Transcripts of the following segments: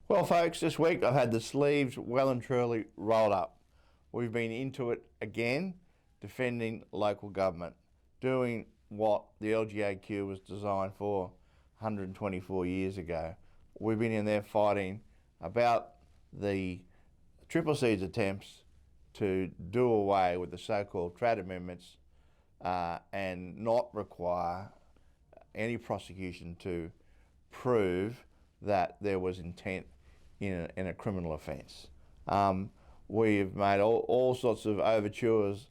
Well, folks, this week I've had the sleeves well and truly rolled up. We've been into it again, defending local government, doing what the LGAQ was designed for 124 years ago. We've been in there fighting about the Triple C's attempts to do away with the so-called Trad amendments and not require any prosecution to prove that there was intent in a criminal offence. We've made all sorts of overtures.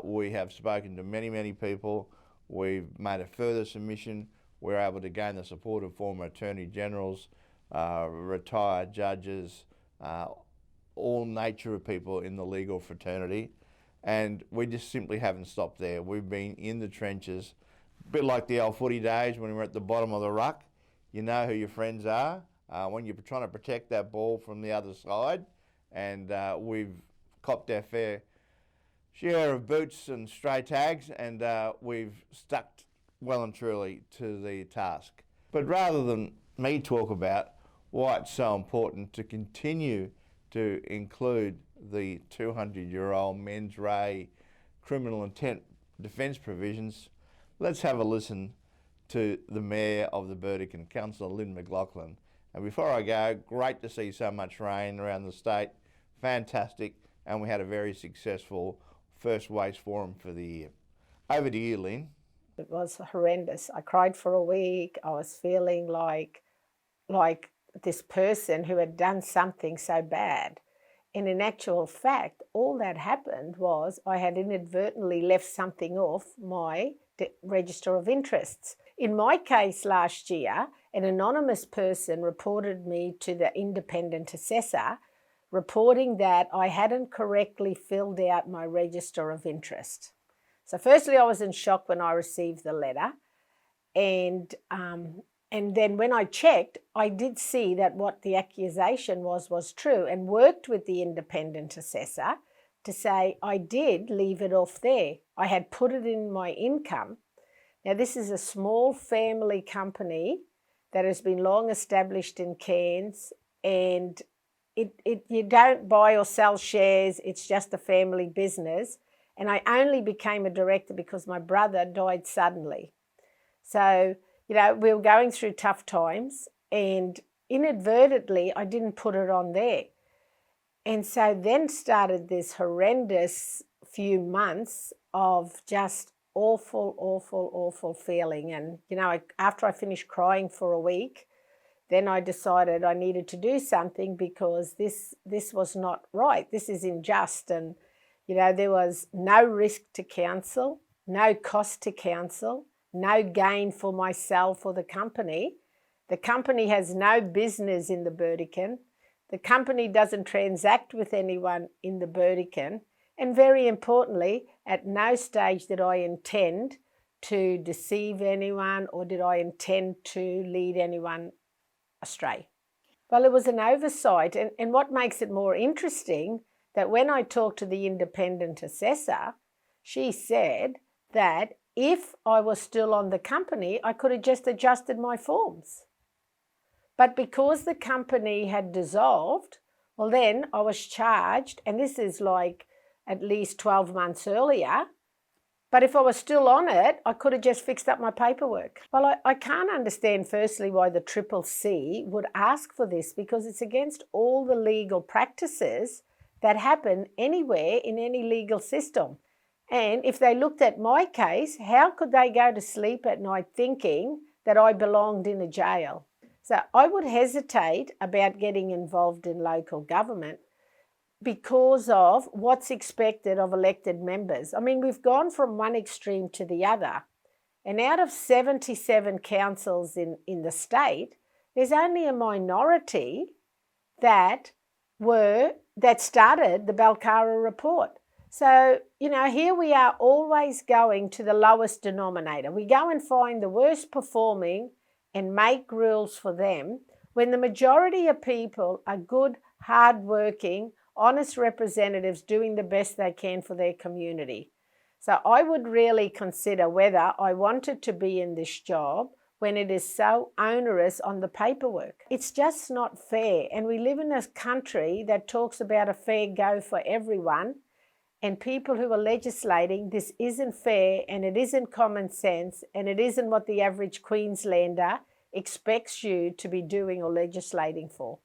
We have spoken to many people. We've made a further submission. We're able to gain the support of former Attorney Generals, retired judges, all nature of people in the legal fraternity. And we just simply haven't stopped there. We've been in the trenches, a bit like the old footy days when we were at the bottom of the ruck. You know who your friends are when you're trying to protect that ball from the other side. And we've copped our fair share of boots and stray tags, and we've stuck well and truly to the task. But rather than me talk about why it's so important to continue to include the 200-year-old mens rea criminal intent defence provisions, let's have a listen to the Mayor of the Burdekin, Councillor Lynn McLaughlin. And before I go, great to see so much rain around the state, fantastic, and we had a very successful first waste forum for the year. Over to you, Lynn. It was horrendous. I cried for a week. I was feeling like this person who had done something so bad. And in actual fact, all that happened was I had inadvertently left something off my register of interests. In my case last year, an anonymous person reported me to the independent assessor, reporting that I hadn't correctly filled out my register of interest. So firstly, I was in shock when I received the letter, and then when I checked, I did see that what the accusation was true, and worked with the independent assessor to say I did leave it off there. I had put it in my income. Now, this is a small family company that has been long established in Cairns, and you don't buy or sell shares, it's just a family business. And I only became a director because my brother died suddenly. So, we were going through tough times, and inadvertently I didn't put it on there. And so then started this horrendous few months of just awful feeling. And, after I finished crying for a week, then I decided I needed to do something because this was not right. This is unjust. And, there was no risk to council, no cost to council, no gain for myself or the company. The company has no business in the Burdekin. The company doesn't transact with anyone in the Burdekin. And very importantly, at no stage did I intend to deceive anyone or did I intend to lead anyone astray. Well, it was an oversight. And what makes it more interesting, that when I talked to the independent assessor, she said that if I was still on the company, I could have just adjusted my forms. But because the company had dissolved, well, then I was charged, and this is like at least 12 months earlier. But if I was still on it, I could have just fixed up my paperwork. Well, I can't understand, firstly, why the Triple C would ask for this, because it's against all the legal practices that happen anywhere in any legal system. And if they looked at my case, how could they go to sleep at night thinking that I belonged in a jail? So I would hesitate about getting involved in local government because of what's expected of elected members. I mean, we've gone from one extreme to the other. And out of 77 councils in the state, there's only a minority that started the Balcarra report. So, here we are always going to the lowest denominator. We go and find the worst performing and make rules for them when the majority of people are good, hard-working, honest representatives doing the best they can for their community. So I would really consider whether I wanted to be in this job when it is so onerous on the paperwork. It's just not fair. And we live in a country that talks about a fair go for everyone. And people who are legislating, this isn't fair and it isn't common sense and it isn't what the average Queenslander expects you to be doing or legislating for.